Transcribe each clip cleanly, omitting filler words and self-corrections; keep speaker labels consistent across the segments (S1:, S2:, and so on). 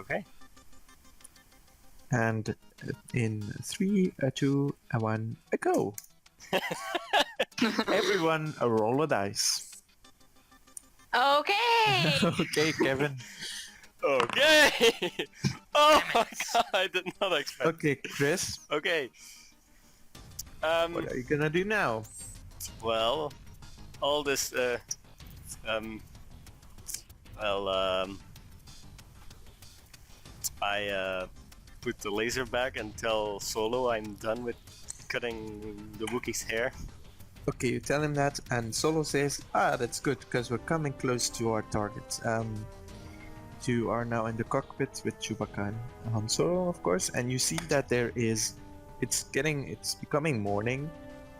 S1: Okay.
S2: And in 3, 2, 1, go! Everyone, roll a dice.
S3: Okay.
S2: Okay, Kevin.
S1: Okay. Oh my god! I did not expect.
S2: Okay, Chris.
S1: Okay.
S2: What are you gonna do now?
S1: Well, all this. I put the laser back and tell Solo I'm done with cutting the Wookiee's hair.
S2: Okay, you tell him that, and Solo says, that's good, because we're coming close to our target. You are now in the cockpit with Chewbacca and Han Solo, of course, and you see that it's becoming morning,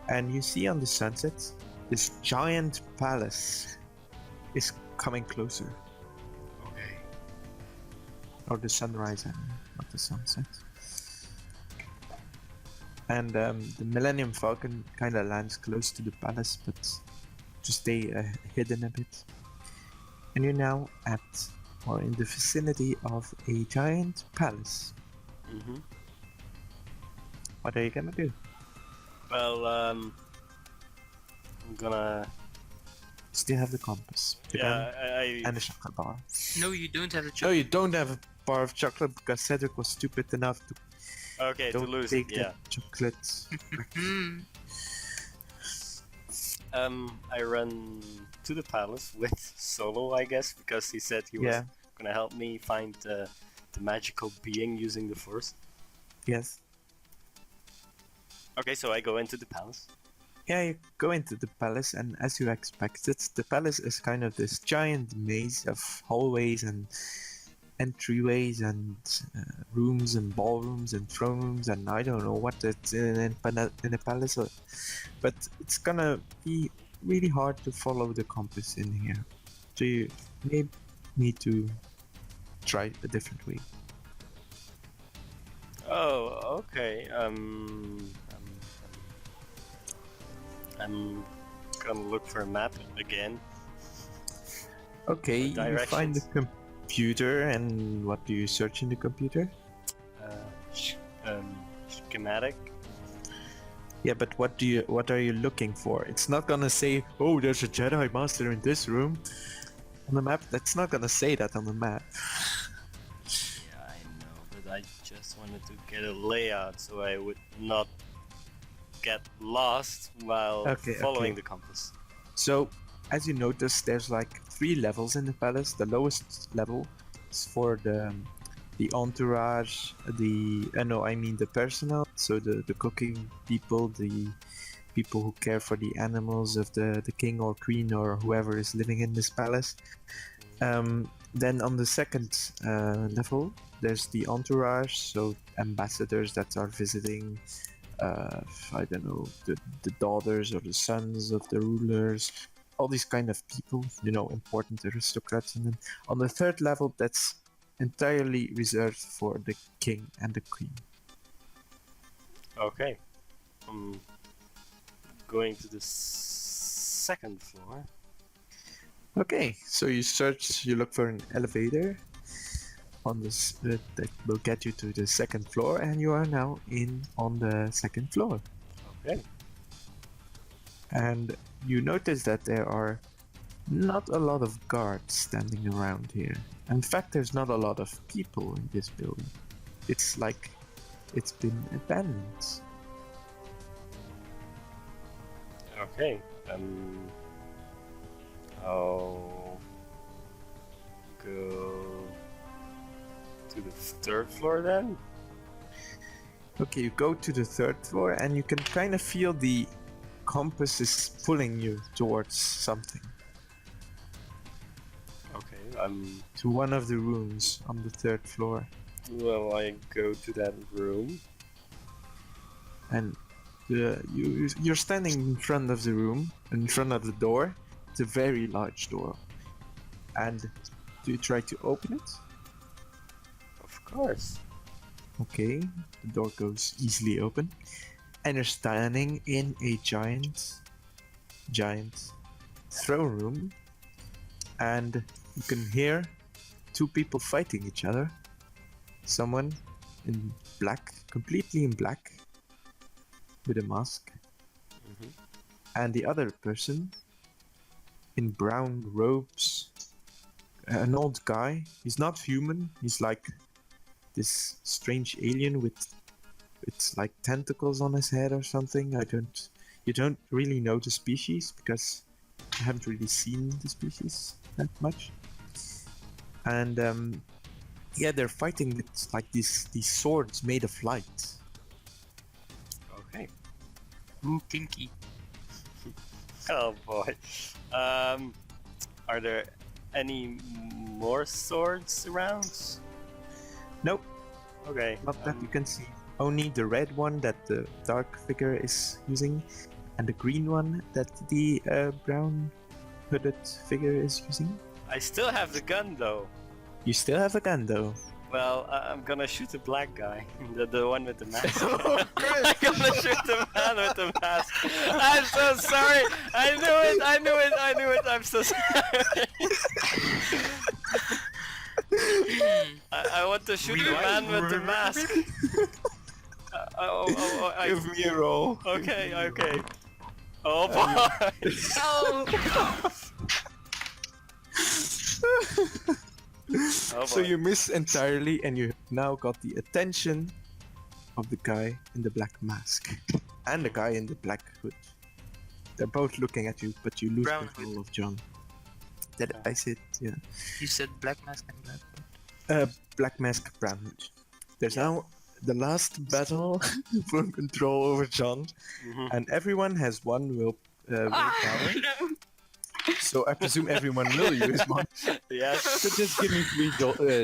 S2: and you see on the sunset, this giant palace is coming closer.
S1: Okay.
S2: Or the sunrise, not the sunset. And the Millennium Falcon kind of lands close to the palace, but to stay hidden a bit. And you're now in the vicinity of a giant palace.
S1: Mm-hmm.
S2: What are you gonna do?
S1: Well, I'm gonna.
S2: Still have the compass, the gun, and the chocolate bar.
S3: No, you don't have the
S2: No,
S3: chocolate.
S2: you don't have a bar of chocolate because Cedric was stupid enough to
S1: to lose
S2: take
S1: it. Yeah.
S2: that chocolate.
S1: I run to the palace with Solo, I guess, because he said he was gonna help me find the magical being using the Force.
S2: Yes.
S1: Okay, so I go into the palace.
S2: Yeah, you go into the palace, and as you expected, the palace is kind of this giant maze of hallways and entryways and rooms and ballrooms and throne rooms and I don't know what it's in a palace, but it's gonna be really hard to follow the compass in here. So you may need to try a different way.
S1: Oh, okay. I'm gonna look for a map again.
S2: Okay, you find the computer, and what do you search in the computer?
S1: Schematic.
S2: Yeah, but what are you looking for? It's not gonna say, oh, there's a Jedi Master in this room on the map. That's not gonna say that on the map.
S1: Yeah, I know, but I just wanted to get a layout so I would not get lost while following the compass.
S2: So, as you notice, there's like 3 levels in the palace. The lowest level is for the entourage, the personnel, so the cooking people, the people who care for the animals of the king or queen or whoever is living in this palace. Then on the second level, there's the entourage, so ambassadors that are visiting, I don't know, the daughters or the sons of the rulers, all these kind of people, important aristocrats. And then on the third level, that's entirely reserved for the king and the queen.
S1: Okay. I'm going to the second floor.
S2: Okay, so you look for an elevator on this that will get you to the second floor, and you are now on the second floor.
S1: Okay.
S2: And you notice that there are not a lot of guards standing around here. In fact, there's not a lot of people in this building. It's like it's been abandoned.
S1: Okay. I'll go to the third floor then.
S2: Okay, you go to the third floor, and you can kind of feel the compass is pulling you towards something.
S1: Okay,
S2: to one of the rooms on the third floor.
S1: Well, I go to that room.
S2: And you're standing in front of the room, in front of the door. It's a very large door. And do you try to open it?
S1: Of course.
S2: Okay, the door goes easily open. And you're standing in a giant throne room. And you can hear 2 people fighting each other. someone in black, completely in black, with a mask, and the other person in brown robes. An old guy. He's not human. He's like this strange alien with it's like tentacles on his head or something. You don't really know the species because I haven't really seen the species that much. And they're fighting with like these swords made of light.
S1: Okay.
S3: Kinky.
S1: Oh boy. Are there any more swords around?
S2: Nope,
S1: Okay.
S2: not that you can see. Only the red one that the dark figure is using, and the green one that the brown hooded figure is using.
S1: I still have the gun though.
S2: You still have a gun though.
S1: Well, I'm gonna shoot the black guy, the one with the mask. I'm gonna shoot the man with the mask. I'm so sorry. I knew it. I'm so sorry. I want to shoot the man with the mask.
S2: Give me a roll.
S1: Okay. Oh boy. Oh,
S2: So
S1: boy.
S2: you miss entirely, and you now got the attention of the guy in the black mask and the guy in the black hood. They're both looking at you, but you lose
S3: Brown
S2: control of John. That I said, yeah.
S3: You said black mask and black.
S2: Black mask, brown hood. There's now the last battle for control over John, and everyone has one willpower. So I presume everyone will use one.
S1: Yes.
S2: So just give me 3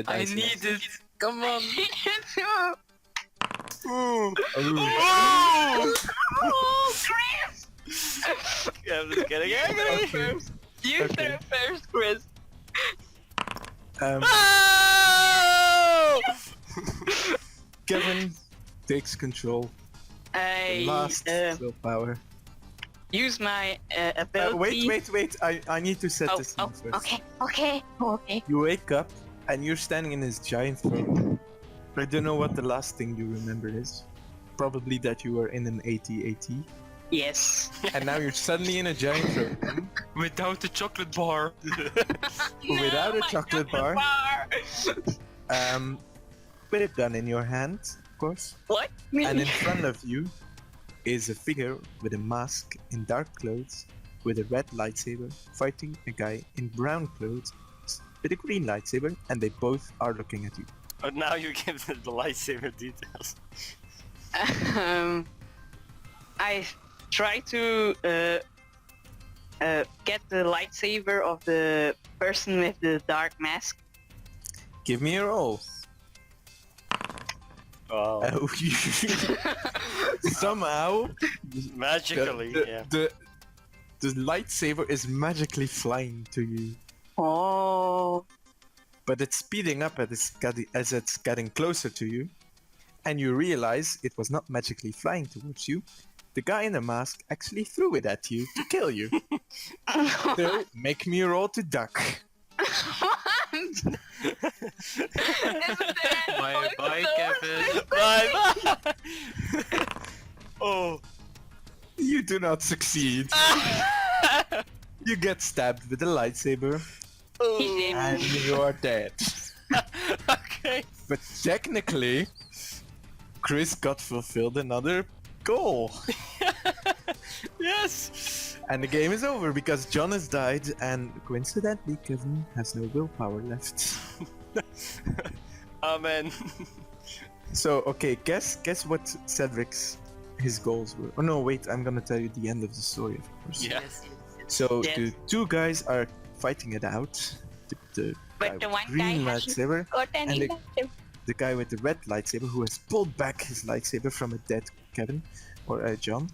S2: dice.
S3: I need it. Come on.
S1: Ooh.
S4: Oh, Chris!
S1: Yeah, I'm just kidding.
S2: Okay.
S4: You
S2: Okay.
S4: throw first, Chris.
S1: Oh!
S2: Kevin takes control.
S4: I
S2: Last willpower.
S4: use my ability.
S2: Wait. I need to set this up first.
S4: Okay.
S2: You wake up and you're standing in this giant throne. I don't know what the last thing you remember is. Probably that you were in an AT-AT.
S4: Yes.
S2: And now you're suddenly in a giant throne room
S3: Without the chocolate bar.
S2: without a
S4: my
S2: chocolate bar. With a gun in your hand, of course.
S4: What?
S2: And in front of you is a figure with a mask in dark clothes with a red lightsaber fighting a guy in brown clothes with a green lightsaber, and they both are looking at you.
S1: Oh, now you give the lightsaber details.
S4: I try to get the lightsaber of the person with the dark mask.
S2: Give me a roll.
S1: Oh,
S2: Oh, somehow
S1: magically, yeah.
S2: the lightsaber is magically flying to you,
S4: Oh.
S2: but it's speeding up as it's getting closer to you, and you realize it was not magically flying towards you. The guy in the mask actually threw it at you to kill you. So make me a roll to duck.
S3: Bye bye, Kevin.
S1: Bye. Oh.
S2: You do not succeed. You get stabbed with a lightsaber,
S4: He
S2: and you are dead.
S1: Okay.
S2: But technically, Chris got fulfilled another goal.
S1: Yes.
S2: And the game is over because John has died, and coincidentally, Kevin has no willpower left.
S1: Amen.
S2: So, okay, guess what Cedric's his goals were. Oh no, wait, I'm gonna tell you the end of the story, of course.
S1: Yeah.
S2: So
S4: Yes.
S2: the two guys are fighting it out. The guy
S4: But the
S2: with
S4: one
S2: green
S4: guy hasn't
S2: lightsaber,
S4: got
S2: And
S4: any
S2: the-
S4: lightsaber.
S2: the guy with the red lightsaber who has pulled back his lightsaber from a dead Kevin or John,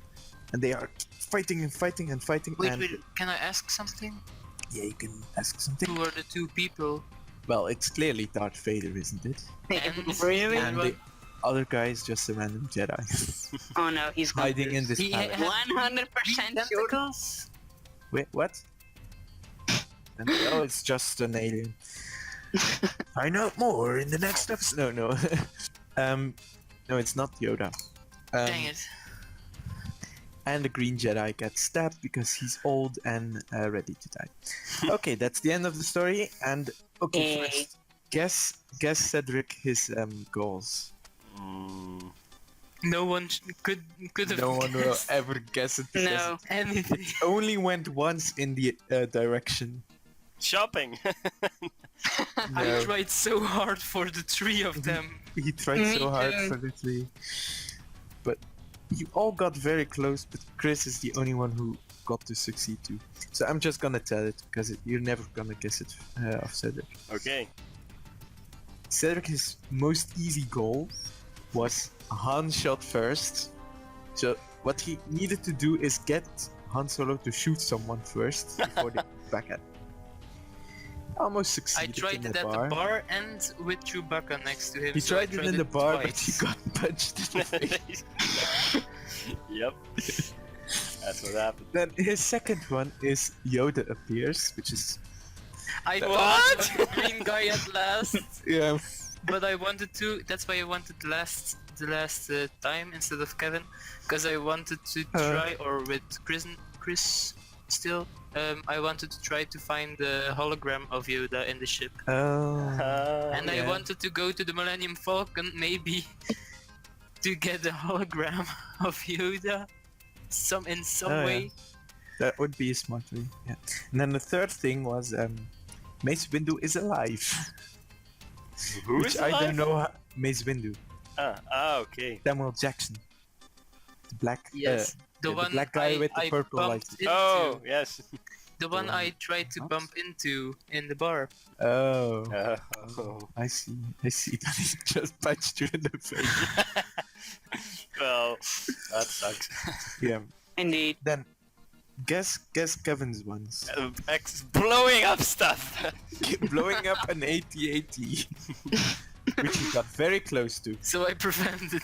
S2: and they are fighting and fighting and fighting.
S3: Wait,
S2: and
S3: can I ask something?
S2: yeah, you can ask something.
S3: Who are the two people?
S2: Well, it's clearly Darth Vader, isn't it?
S4: Really?
S2: And the other guy is just a random Jedi
S4: Oh no, he's
S2: hiding in this
S3: He
S2: palace.
S3: ha-
S4: 100% sure.
S3: Tentacles?
S2: Wait, what? And, oh, it's just an alien. Find out more in the next episode. No. No, it's not Yoda.
S3: Dang it.
S2: And the Green Jedi gets stabbed because he's old and ready to die. Okay, that's the end of the story. And okay,
S4: Yay.
S2: first, guess Cedric his goals.
S1: Mm,
S3: No one could have
S2: No one will
S3: guessed
S2: ever guess it because
S4: No.
S3: anything.
S2: it only went once in the direction.
S1: shopping.
S3: I
S2: No.
S3: tried so hard for the three of them.
S2: He tried
S4: Me
S2: so hard
S4: too.
S2: for the three. But you all got very close, but Chris is the only one who got to succeed too. So I'm just gonna tell it, because you're never gonna guess it of Cedric.
S1: Okay.
S2: Cedric, his most easy goal was Han shot first. So what he needed to do is get Han Solo to shoot someone first before they back at. Almost
S3: I
S2: succeeded
S3: tried
S2: in
S3: it
S2: the
S3: at
S2: bar.
S3: the bar and with Chewbacca next to him.
S2: He
S3: so I
S2: tried it in the bar, but he
S3: twice.
S2: got punched in the face.
S1: Yep. That's what happened.
S2: Then his second one is Yoda appears, which is
S3: I
S1: What?
S3: thought of the green guy at last,
S2: yeah.
S3: but I wanted to. That's why I wanted the last time instead of Kevin, because I wanted to try, or with Chris still. I wanted to try to find the hologram of Yoda in the ship,
S2: Oh.
S3: and I
S2: yeah.
S3: wanted to go to the Millennium Falcon maybe to get the hologram of Yoda, in some
S2: Oh, yeah.
S3: way.
S2: That would be a smart way. Yeah. And then the third thing was Mace Windu is alive.
S1: Who
S2: which
S1: is
S2: I
S1: alive?
S2: don't know. Mace Windu,
S1: Okay.
S2: Samuel Jackson, the black.
S3: Yes, the
S2: yeah, the
S3: one
S2: black guy with the
S3: I
S2: purple
S3: bumped
S2: lights.
S3: into.
S1: Oh, yes.
S3: The one
S2: one-
S3: I tried to
S2: What?
S3: bump into in the bar.
S2: Oh.
S1: Oh.
S2: I see. That he just punched you in the face.
S1: Well, that sucks.
S2: Yeah.
S4: Indeed.
S2: Then, guess Kevin's ones.
S1: Blowing up stuff.
S2: Blowing up an AT-AT, which he got very close to.
S3: So I prevented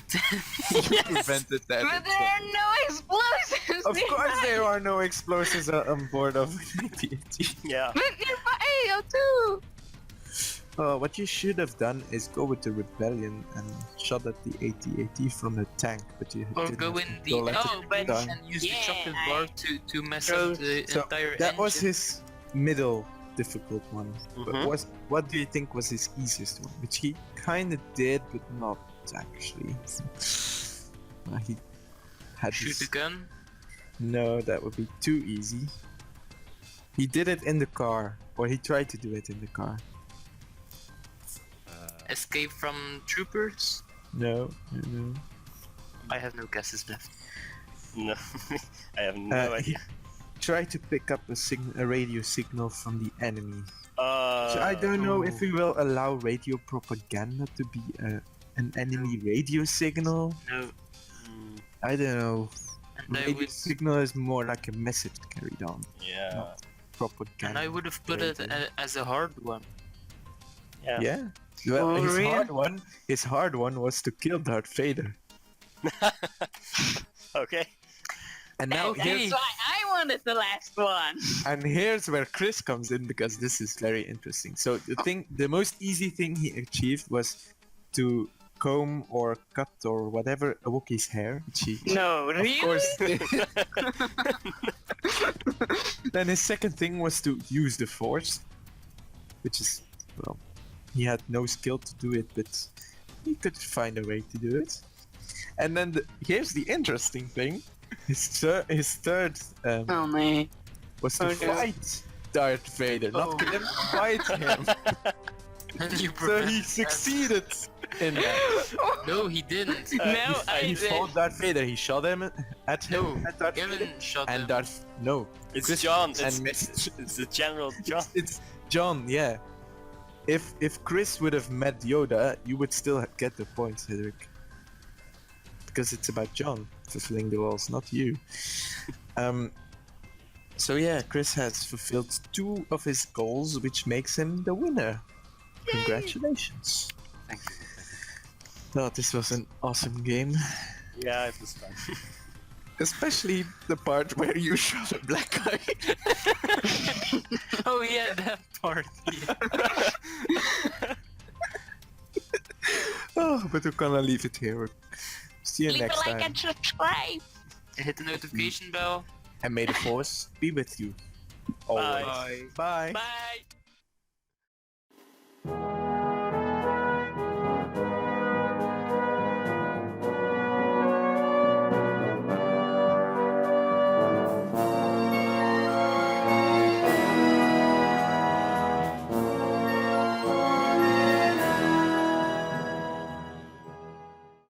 S2: You prevented that.
S4: But there are no explosions!
S2: Of course, there are no explosives on board of an AT-AT.
S1: Yeah.
S4: But nearby too!
S2: What you should have done is go with the rebellion and shot at the AT-AT from the tank, but you
S3: or
S2: didn't
S3: go
S2: have
S3: in
S2: to
S3: the
S2: go like
S3: engine
S2: that.
S3: room and use the
S4: Yeah,
S3: chocolate
S4: I-
S3: bar to mess
S4: True.
S3: up the
S2: So
S3: entire
S2: that
S3: engine.
S2: was his middle difficult one. But
S1: Mhm.
S2: what do you think was his easiest one? Which he kind of did, but not actually. He had
S3: Shoot
S2: this-
S3: a gun.
S2: No, that would be too easy. He did it in the car, or he tried to do it in the car.
S3: Escape from troopers.
S2: No.
S3: I have no guesses left.
S1: No. I have no
S2: He
S1: idea.
S2: tried to pick up a radio signal from the enemy. So I
S1: Uh,
S2: don't know if we will allow radio propaganda to be an enemy radio signal.
S3: No.
S1: mm,
S2: I don't know.
S3: And I
S2: Radio
S3: would.
S2: signal is more like a message carried on,
S1: yeah.
S2: propaganda.
S3: And I would have put it
S2: radio.
S3: as a hard one.
S1: Yeah.
S2: Yeah. Well,
S4: Oh,
S2: his
S4: really?
S2: hard one was to kill Darth Vader.
S1: Okay.
S2: And now
S4: That's
S2: here's,
S4: why I wanted the last one!
S2: and here's where Chris comes in, because this is very interesting. So the most easy thing he achieved was to comb or cut or whatever a Wookiee's hair, which he
S4: No, really?
S2: of course did. Then his second thing was to use the Force, which is, well, he had no skill to do it, but he could find a way to do it. And then here's the interesting thing: his third
S4: Oh man.
S2: was to
S4: Okay.
S2: fight Darth Vader, not kill him, fight him.
S3: And you
S2: So
S3: prevented
S2: he
S3: that.
S2: succeeded in that.
S3: No, he didn't.
S4: No,
S2: He
S4: I did.
S2: fought Darth Vader. He shot him at him.
S3: No,
S2: at Darth
S3: Kevin
S2: Vader.
S3: shot
S2: And
S3: him.
S2: Darth no.
S1: It's
S2: Chris
S1: John.
S2: and
S1: It's the General John.
S2: It's John, yeah. If Chris would have met Yoda, you would still get the point, Cedric. Because it's about John fulfilling the roles, not you. So yeah, Chris has fulfilled 2 of his goals, which makes him the winner. Congratulations.
S1: Thank you.
S2: Oh, this was an awesome game.
S1: Yeah, it was fun.
S2: Especially the part where you shot a black guy.
S3: Oh yeah, that part. Yeah.
S2: Oh, but we're gonna leave it here. See you
S4: Leave
S2: next
S4: a like
S2: time.
S4: and subscribe.
S3: Hit the notification bell.
S2: And may the force be with you. Always.
S1: Bye.
S2: Bye.
S1: Bye.